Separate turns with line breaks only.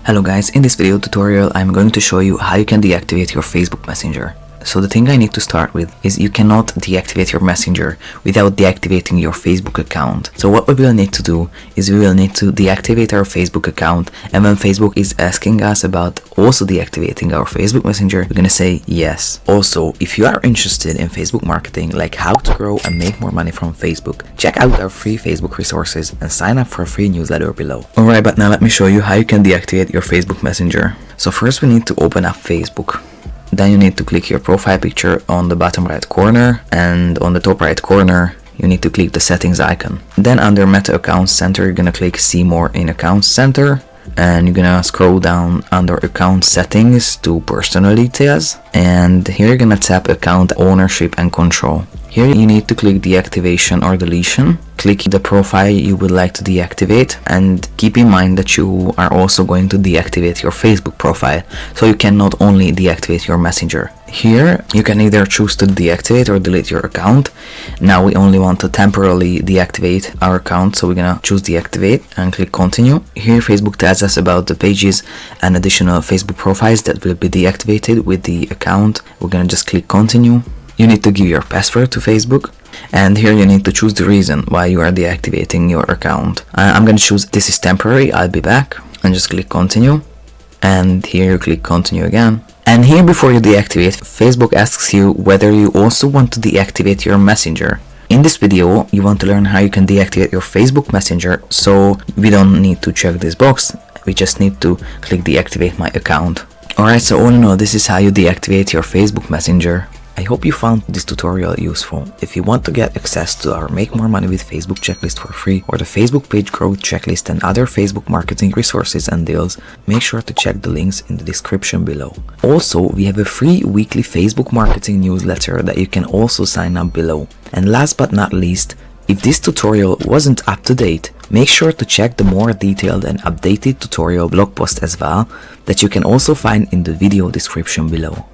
Hello guys, in this video tutorial I'm going to show you how you can deactivate your Facebook Messenger. So the thing I need to start with is you cannot deactivate your Messenger without deactivating your Facebook account. So what we will need to do is we will need to deactivate our Facebook account, and when Facebook is asking us about also deactivating our Facebook Messenger, we're gonna say yes. Also, if you are interested in Facebook marketing, like how to grow and make more money from Facebook, check out our free Facebook resources and sign up for a free newsletter below. Alright, but now let me show you how you can deactivate your Facebook Messenger. So first we need to open up Facebook. Then you need to click your profile picture on the bottom right corner, and on the top right corner you need to click the settings icon. Then under Meta Accounts Center you're gonna click see more in Accounts Center, and you're gonna scroll down under account settings to personal details, and here you're gonna tap account ownership and control. Here you need to click deactivation or deletion. Click the profile you would like to deactivate, and keep in mind that you are also going to deactivate your Facebook profile, so you cannot only deactivate your Messenger. Here you can either choose to deactivate or delete your account. Now we only want to temporarily deactivate our account, so we're gonna choose deactivate and click continue. Here Facebook tells us about the pages and additional Facebook profiles that will be deactivated with the account. We're gonna just click continue. You need to give your password to Facebook, and here you need to choose the reason why you are deactivating your account. I'm going to choose this is temporary, I'll be back, and just click continue, and here you click continue again. And here before you deactivate, Facebook asks you whether you also want to deactivate your Messenger. In this video you want to learn how you can deactivate your Facebook Messenger, so we don't need to check this box, we just need to click deactivate my account. Alright, so all in all, this is how you deactivate your Facebook Messenger. I hope you found this tutorial useful. If you want to get access to our Make More Money with Facebook checklist for free, or the Facebook page growth checklist and other Facebook marketing resources and deals, make sure to check the links in the description below. Also, we have a free weekly Facebook marketing newsletter that you can also sign up below. And last but not least, if this tutorial wasn't up to date, make sure to check the more detailed and updated tutorial blog post as well, that you can also find in the video description below.